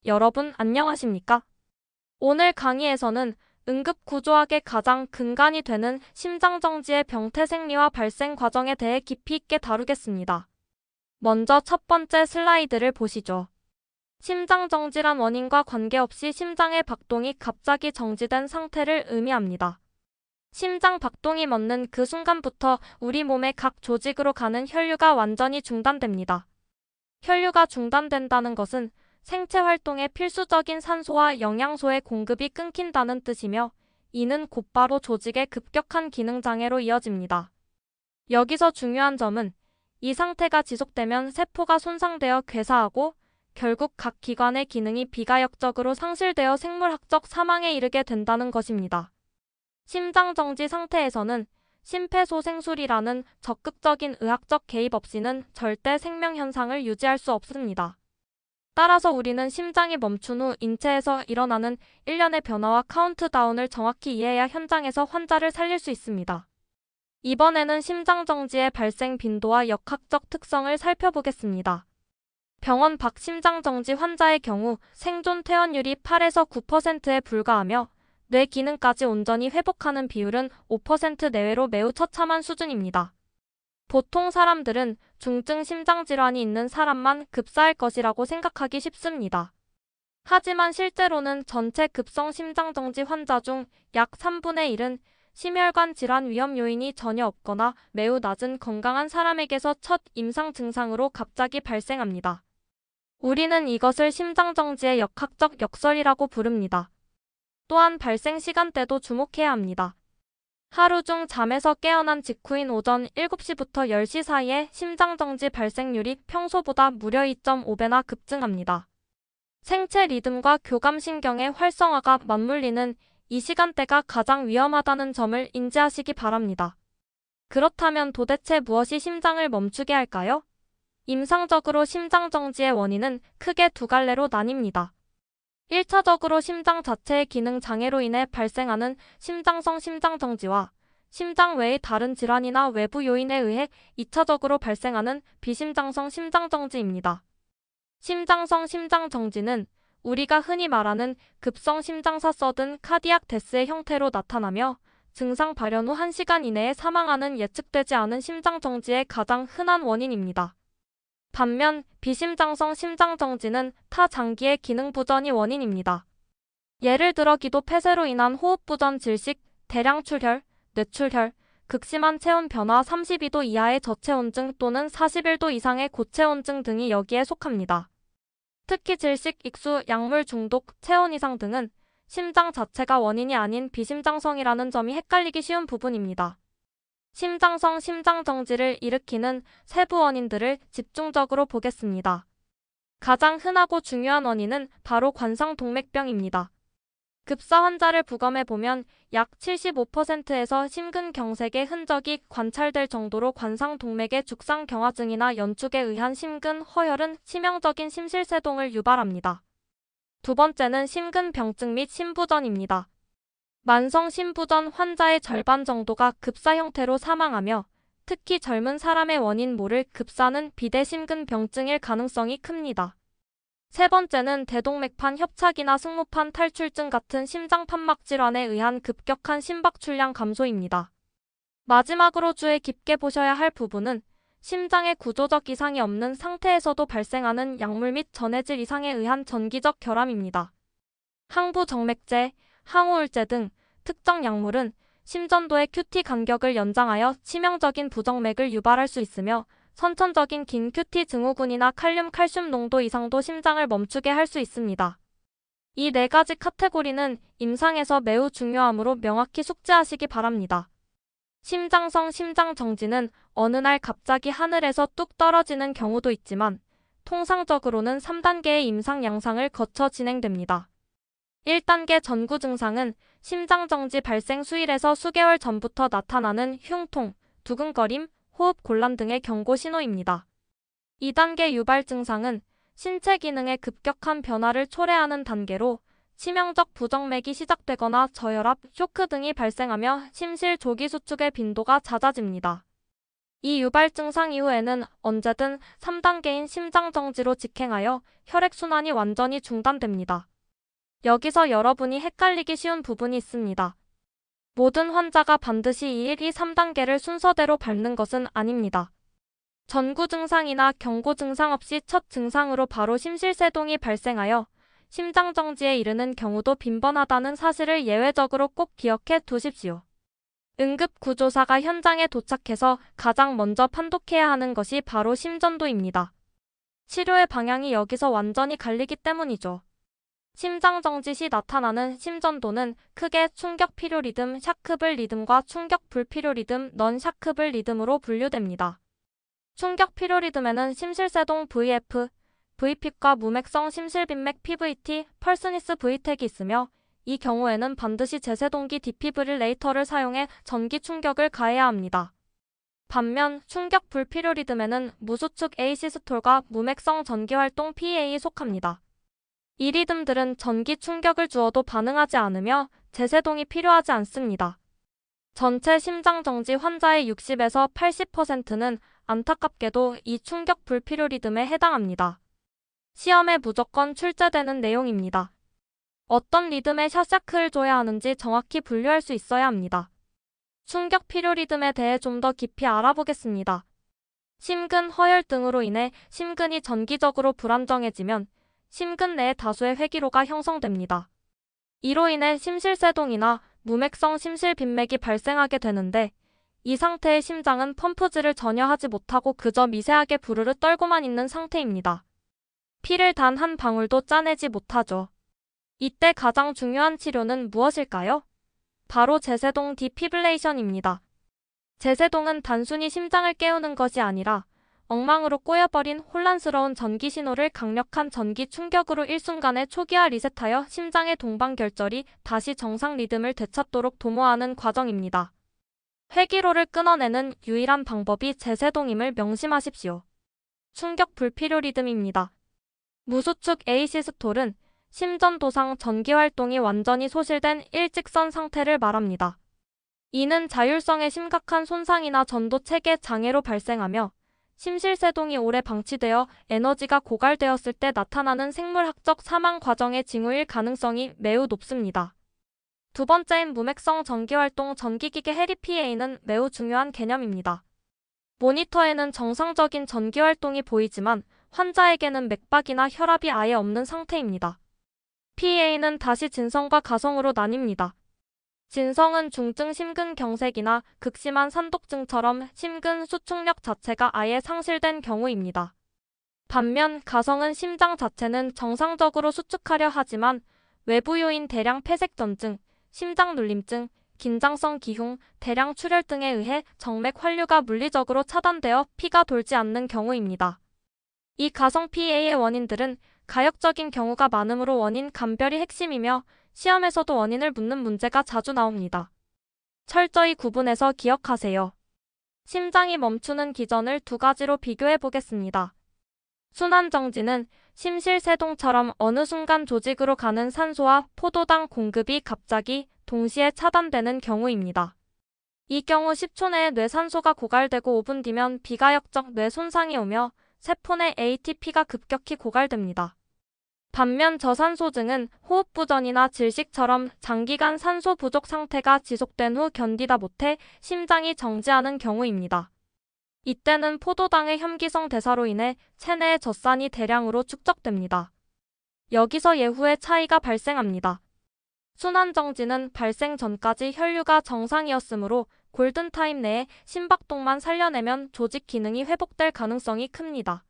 여러분 안녕하십니까? 오늘 강의에서는 응급구조학의 가장 근간이 되는 심장정지의 병태 생리와 발생 과정에 대해 깊이 있게 다루겠습니다. 먼저 첫 번째 슬라이드를 보시죠. 심장정지란 원인과 관계없이 심장의 박동이 갑자기 정지된 상태를 의미합니다. 심장 박동이 멎는 그 순간부터 우리 몸의 각 조직으로 가는 혈류가 완전히 중단됩니다. 혈류가 중단된다는 것은 생체 활동에 필수적인 산소와 영양소의 공급이 끊긴다는 뜻이며, 이는 곧바로 조직의 급격한 기능 장애로 이어집니다. 여기서 중요한 점은 이 상태가 지속되면 세포가 손상되어 괴사하고 결국 각 기관의 기능이 비가역적으로 상실되어 생물학적 사망에 이르게 된다는 것입니다. 심장정지 상태에서는 심폐소생술이라는 적극적인 의학적 개입 없이는 절대 생명 현상을 유지할 수 없습니다. 따라서 우리는 심장이 멈춘 후 인체에서 일어나는 일련의 변화와 카운트다운을 정확히 이해해야 현장에서 환자를 살릴 수 있습니다. 이번에는 심장정지의 발생 빈도와 역학적 특성을 살펴보겠습니다. 병원 밖 심장정지 환자의 경우 생존 퇴원율이 8에서 9%에 불과하며 뇌 기능까지 온전히 회복하는 비율은 5% 내외로 매우 처참한 수준입니다. 보통 사람들은 중증 심장질환이 있는 사람만 급사할 것이라고 생각하기 쉽습니다. 하지만 실제로는 전체 급성 심장정지 환자 중 약 3분의 1은 심혈관 질환 위험 요인이 전혀 없거나 매우 낮은 건강한 사람에게서 첫 임상 증상으로 갑자기 발생합니다. 우리는 이것을 심장정지의 역학적 역설이라고 부릅니다. 또한 발생 시간대도 주목해야 합니다. 하루 중 잠에서 깨어난 직후인 오전 7시부터 10시 사이에 심장정지 발생률이 평소보다 무려 2.5배나 급증합니다. 생체 리듬과 교감신경의 활성화가 맞물리는 이 시간대가 가장 위험하다는 점을 인지하시기 바랍니다. 그렇다면 도대체 무엇이 심장을 멈추게 할까요? 임상적으로 심장정지의 원인은 크게 두 갈래로 나뉩니다. 1차적으로 심장 자체의 기능 장애로 인해 발생하는 심장성 심장정지와 심장 외의 다른 질환이나 외부 요인에 의해 2차적으로 발생하는 비심장성 심장정지입니다. 심장성 심장정지는 우리가 흔히 말하는 급성 심장사 서든 카디악 데스의 형태로 나타나며 증상 발현 후 1시간 이내에 사망하는 예측되지 않은 심장정지의 가장 흔한 원인입니다. 반면 비심장성 심장정지는 타 장기의 기능 부전이 원인입니다. 예를 들어 기도 폐쇄로 인한 호흡 부전 질식, 대량 출혈, 뇌출혈, 극심한 체온 변화 32도 이하의 저체온증 또는 41도 이상의 고체온증 등이 여기에 속합니다. 특히 질식, 익수, 약물 중독, 체온 이상 등은 심장 자체가 원인이 아닌 비심장성이라는 점이 헷갈리기 쉬운 부분입니다. 심장성 심장정지를 일으키는 세부 원인들을 집중적으로 보겠습니다. 가장 흔하고 중요한 원인은 바로 관상동맥병입니다. 급사 환자를 부검해보면 약 75%에서 심근경색의 흔적이 관찰될 정도로 관상동맥의 죽상경화증이나 연축에 의한 심근 허혈은 치명적인 심실세동을 유발합니다. 두 번째는 심근병증 및 심부전입니다. 만성 심부전 환자의 절반 정도가 급사 형태로 사망하며, 특히 젊은 사람의 원인 모를 급사는 비대심근병증일 가능성이 큽니다. 세 번째는 대동맥판 협착이나 승모판 탈출증 같은 심장판막 질환에 의한 급격한 심박출량 감소입니다. 마지막으로 주의 깊게 보셔야 할 부분은 심장의 구조적 이상이 없는 상태에서도 발생하는 약물 및 전해질 이상에 의한 전기적 결함입니다. 항부정맥제, 항우울제 등 특정 약물은 심전도의 QT 간격을 연장하여 치명적인 부정맥을 유발할 수 있으며, 선천적인 긴 QT 증후군이나 칼륨 칼슘 농도 이상도 심장을 멈추게 할 수 있습니다. 이 네 가지 카테고리는 임상에서 매우 중요하므로 명확히 숙지하시기 바랍니다. 심장성 심장정지는 어느 날 갑자기 하늘에서 뚝 떨어지는 경우도 있지만, 통상적으로는 3단계의 임상 양상을 거쳐 진행됩니다. 1단계 전구 증상은 심장정지 발생 수일에서 수개월 전부터 나타나는 흉통, 두근거림, 호흡 곤란 등의 경고 신호입니다. 2단계 유발 증상은 신체 기능의 급격한 변화를 초래하는 단계로 치명적 부정맥이 시작되거나 저혈압, 쇼크 등이 발생하며 심실 조기 수축의 빈도가 잦아집니다. 이 유발 증상 이후에는 언제든 3단계인 심장정지로 직행하여 혈액순환이 완전히 중단됩니다. 여기서 여러분이 헷갈리기 쉬운 부분이 있습니다. 모든 환자가 반드시 1, 2, 3단계를 순서대로 밟는 것은 아닙니다. 전구 증상이나 경고 증상 없이 첫 증상으로 바로 심실세동이 발생하여 심장정지에 이르는 경우도 빈번하다는 사실을 예외적으로 꼭 기억해 두십시오. 응급구조사가 현장에 도착해서 가장 먼저 판독해야 하는 것이 바로 심전도입니다. 치료의 방향이 여기서 완전히 갈리기 때문이죠. 심장정지 시 나타나는 심전도는 크게 충격필요 리듬, 샤크블 리듬과 충격불필요 리듬, 넌 샤크블 리듬으로 분류됩니다. 충격필요 리듬에는 심실세동 VF, VP과 무맥성 심실빈맥 PVT, 펄스니스 V택이 있으며 이 경우에는 반드시 제세동기 디피브릴레이터를 사용해 전기 충격을 가해야 합니다. 반면 충격 불필요 리듬에는 무수축 에이시스톨과 무맥성 전기활동 PA에 속합니다. 이 리듬들은 전기 충격을 주어도 반응하지 않으며 제세동이 필요하지 않습니다. 전체 심장정지 환자의 60에서 80%는 안타깝게도 이 충격 불필요 리듬에 해당합니다. 시험에 무조건 출제되는 내용입니다. 어떤 리듬에 샷샤크를 줘야 하는지 정확히 분류할 수 있어야 합니다. 충격 필요 리듬에 대해 좀 더 깊이 알아보겠습니다. 심근, 허혈 등으로 인해 심근이 전기적으로 불안정해지면 심근 내에 다수의 회기로가 형성됩니다. 이로 인해 심실세동이나 무맥성 심실빈맥이 발생하게 되는데 이 상태의 심장은 펌프질을 전혀 하지 못하고 그저 미세하게 부르르 떨고만 있는 상태입니다. 피를 단 한 방울도 짜내지 못하죠. 이때 가장 중요한 치료는 무엇일까요? 바로 제세동 디피블레이션입니다. 제세동은 단순히 심장을 깨우는 것이 아니라 엉망으로 꼬여버린 혼란스러운 전기 신호를 강력한 전기 충격으로 일순간에 초기화 리셋하여 심장의 동반결절이 다시 정상 리듬을 되찾도록 도모하는 과정입니다. 회기로를 끊어내는 유일한 방법이 제세동임을 명심하십시오. 충격 불필요 리듬입니다. 무수축 에이시스톨은 심전도상 전기활동이 완전히 소실된 일직선 상태를 말합니다. 이는 자율성에 심각한 손상이나 전도 체계 장애로 발생하며 심실세동이 오래 방치되어 에너지가 고갈되었을 때 나타나는 생물학적 사망 과정의 징후일 가능성이 매우 높습니다. 두 번째인 무맥성 전기활동 전기기계 해리PA는 매우 중요한 개념입니다. 모니터에는 정상적인 전기활동이 보이지만 환자에게는 맥박이나 혈압이 아예 없는 상태입니다. PA는 다시 진성과 가성으로 나뉩니다. 진성은 중증 심근경색이나 극심한 산독증처럼 심근 수축력 자체가 아예 상실된 경우입니다. 반면 가성은 심장 자체는 정상적으로 수축하려 하지만 외부 요인 대량 폐색전증, 심장눌림증, 긴장성 기흉, 대량 출혈 등에 의해 정맥 환류가 물리적으로 차단되어 피가 돌지 않는 경우입니다. 이 가성 PA의 원인들은 가역적인 경우가 많으므로 원인 감별이 핵심이며 시험에서도 원인을 묻는 문제가 자주 나옵니다. 철저히 구분해서 기억하세요. 심장이 멈추는 기전을 두 가지로 비교해 보겠습니다. 순환정지는 심실세동처럼 어느 순간 조직으로 가는 산소와 포도당 공급이 갑자기 동시에 차단되는 경우입니다. 이 경우 10초 내에 뇌산소가 고갈되고 5분 뒤면 비가역적 뇌 손상이 오며 세포 내 ATP가 급격히 고갈됩니다. 반면 저산소증은 호흡부전이나 질식처럼 장기간 산소 부족 상태가 지속된 후 견디다 못해 심장이 정지하는 경우입니다. 이때는 포도당의 혐기성 대사로 인해 체내에 젖산이 대량으로 축적됩니다. 여기서 예후의 차이가 발생합니다. 순환정지는 발생 전까지 혈류가 정상이었으므로 골든타임 내에 심박동만 살려내면 조직 기능이 회복될 가능성이 큽니다.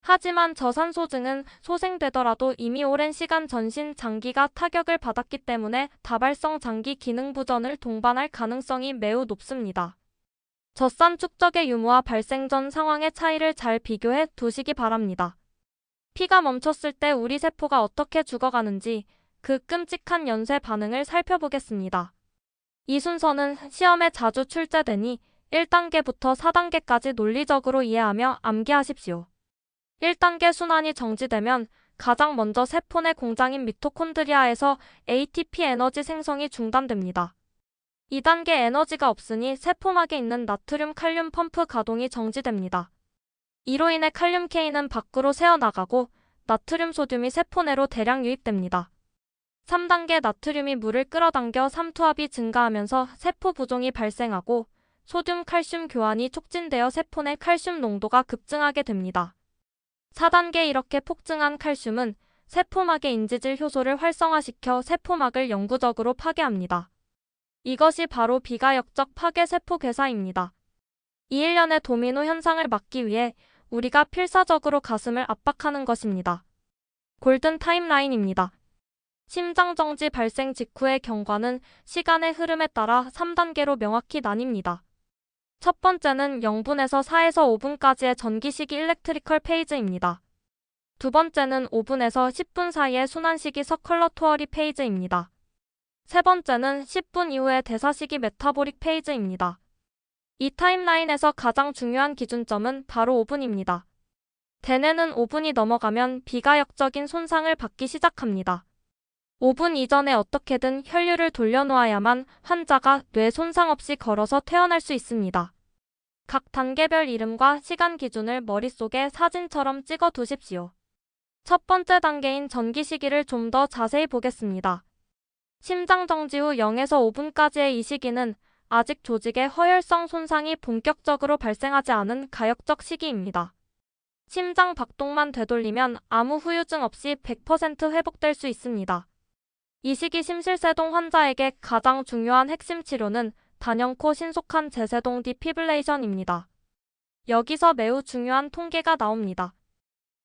하지만 저산소증은 소생되더라도 이미 오랜 시간 전신 장기가 타격을 받았기 때문에 다발성 장기 기능 부전을 동반할 가능성이 매우 높습니다. 젖산 축적의 유무와 발생 전 상황의 차이를 잘 비교해 두시기 바랍니다. 피가 멈췄을 때 우리 세포가 어떻게 죽어가는지 그 끔찍한 연쇄 반응을 살펴보겠습니다. 이 순서는 시험에 자주 출제되니 1단계부터 4단계까지 논리적으로 이해하며 암기하십시오. 1단계 순환이 정지되면 가장 먼저 세포 내 공장인 미토콘드리아에서 ATP 에너지 생성이 중단됩니다. 2단계 에너지가 없으니 세포막에 있는 나트륨 칼륨 펌프 가동이 정지됩니다. 이로 인해 칼륨 K는 밖으로 새어나가고 나트륨 소듐이 세포 내로 대량 유입됩니다. 3단계 나트륨이 물을 끌어당겨 삼투압이 증가하면서 세포 부종이 발생하고 소듐 칼슘 교환이 촉진되어 세포 내 칼슘 농도가 급증하게 됩니다. 4단계 이렇게 폭증한 칼슘은 세포막의 인지질 효소를 활성화시켜 세포막을 영구적으로 파괴합니다. 이것이 바로 비가역적 파괴 세포 괴사입니다. 이 일련의 도미노 현상을 막기 위해 우리가 필사적으로 가슴을 압박하는 것입니다. 골든 타임라인입니다. 심장정지 발생 직후의 경과는 시간의 흐름에 따라 3단계로 명확히 나뉩니다. 첫 번째는 0분에서 4에서 5분까지의 전기시기 일렉트리컬 페이즈입니다. 두 번째는 5분에서 10분 사이의 순환시기 서큘러토어리 페이즈입니다. 세 번째는 10분 이후의 대사시기 메타보릭 페이즈입니다. 이 타임라인에서 가장 중요한 기준점은 바로 5분입니다. 대뇌는 5분이 넘어가면 비가역적인 손상을 받기 시작합니다. 5분 이전에 어떻게든 혈류를 돌려놓아야만 환자가 뇌 손상 없이 걸어서 퇴원할 수 있습니다. 각 단계별 이름과 시간 기준을 머릿속에 사진처럼 찍어 두십시오. 첫 번째 단계인 전기시기를 좀 더 자세히 보겠습니다. 심장정지 후 0에서 5분까지의 이 시기는 아직 조직의 허혈성 손상이 본격적으로 발생하지 않은 가역적 시기입니다. 심장 박동만 되돌리면 아무 후유증 없이 100% 회복될 수 있습니다. 이 시기 심실세동 환자에게 가장 중요한 핵심 치료는 단연코 신속한 제세동 디피블레이션입니다. 여기서 매우 중요한 통계가 나옵니다.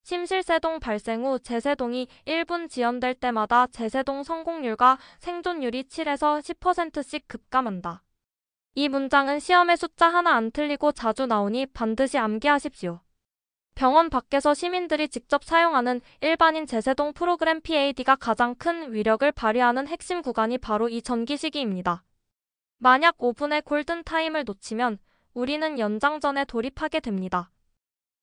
심실세동 발생 후 제세동이 1분 지연될 때마다 제세동 성공률과 생존율이 7에서 10%씩 급감한다. 이 문장은 시험에 숫자 하나 안 틀리고 자주 나오니 반드시 암기하십시오. 병원 밖에서 시민들이 직접 사용하는 일반인 제세동 프로그램 PAD가 가장 큰 위력을 발휘하는 핵심 구간이 바로 이 전기시기입니다. 만약 5분의 골든타임을 놓치면 우리는 연장전에 돌입하게 됩니다.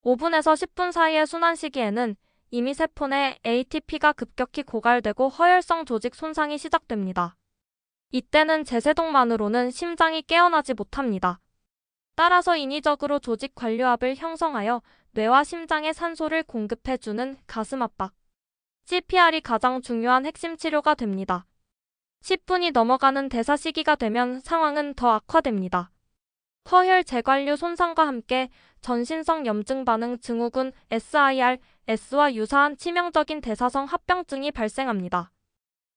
5분에서 10분 사이의 순환 시기에는 이미 세포 내 ATP가 급격히 고갈되고 허혈성 조직 손상이 시작됩니다. 이때는 제세동만으로는 심장이 깨어나지 못합니다. 따라서 인위적으로 조직 관료압을 형성하여 뇌와 심장에 산소를 공급해주는 가슴 압박, CPR이 가장 중요한 핵심 치료가 됩니다. 10분이 넘어가는 대사 시기가 되면 상황은 더 악화됩니다. 허혈 재관류 손상과 함께 전신성 염증 반응 증후군 SIRS와 유사한 치명적인 대사성 합병증이 발생합니다.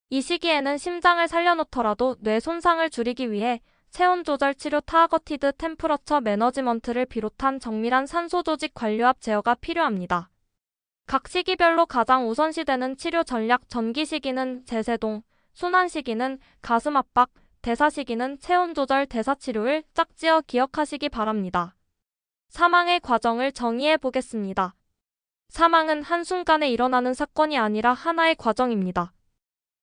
이 시기에는 심장을 살려놓더라도 뇌 손상을 줄이기 위해 체온 조절 치료 타거티드 템프러처 매너지먼트를 비롯한 정밀한 산소 조직 관료압 제어가 필요합니다. 각 시기별로 가장 우선시되는 치료 전략 전기 시기는 제세동, 순환 시기는 가슴 압박, 대사 시기는 체온 조절 대사 치료를 짝지어 기억하시기 바랍니다. 사망의 과정을 정의해 보겠습니다. 사망은 한순간에 일어나는 사건이 아니라 하나의 과정입니다.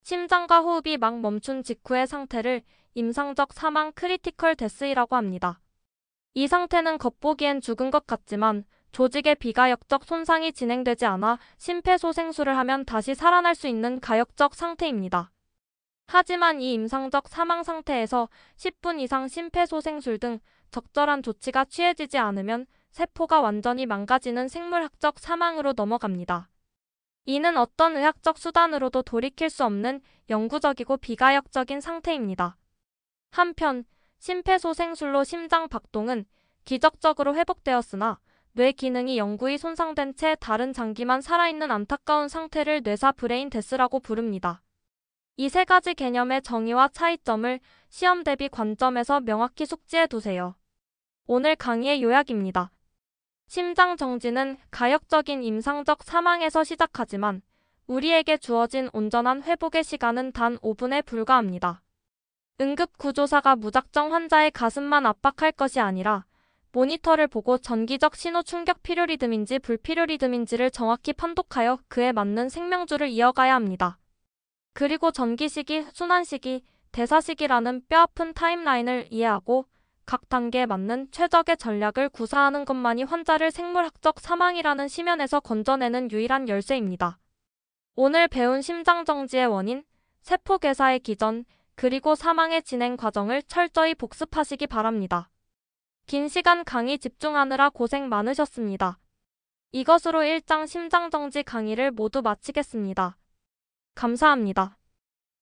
심장과 호흡이 막 멈춘 직후의 상태를 임상적 사망 크리티컬 데스이라고 합니다. 이 상태는 겉보기엔 죽은 것 같지만 조직의 비가역적 손상이 진행되지 않아 심폐소생술을 하면 다시 살아날 수 있는 가역적 상태입니다. 하지만 이 임상적 사망 상태에서 10분 이상 심폐소생술 등 적절한 조치가 취해지지 않으면 세포가 완전히 망가지는 생물학적 사망으로 넘어갑니다. 이는 어떤 의학적 수단으로도 돌이킬 수 없는 영구적이고 비가역적인 상태입니다. 한편 심폐소생술로 심장 박동은 기적적으로 회복되었으나 뇌 기능이 영구히 손상된 채 다른 장기만 살아있는 안타까운 상태를 뇌사 브레인 데스라고 부릅니다. 이 세 가지 개념의 정의와 차이점을 시험 대비 관점에서 명확히 숙지해 두세요. 오늘 강의의 요약입니다. 심장 정지는 가역적인 임상적 사망에서 시작하지만 우리에게 주어진 온전한 회복의 시간은 단 5분에 불과합니다. 응급구조사가 무작정 환자의 가슴만 압박할 것이 아니라 모니터를 보고 전기적 신호 충격 필요 리듬인지 불필요 리듬인지를 정확히 판독하여 그에 맞는 생명줄을 이어가야 합니다. 그리고 전기시기, 순환시기, 대사시기라는 뼈아픈 타임라인을 이해하고 각 단계에 맞는 최적의 전략을 구사하는 것만이 환자를 생물학적 사망이라는 심연에서 건져내는 유일한 열쇠입니다. 오늘 배운 심장정지의 원인, 세포괴사의 기전, 그리고 사망의 진행 과정을 철저히 복습하시기 바랍니다. 긴 시간 강의 집중하느라 고생 많으셨습니다. 이것으로 1장 심장정지 강의를 모두 마치겠습니다. 감사합니다.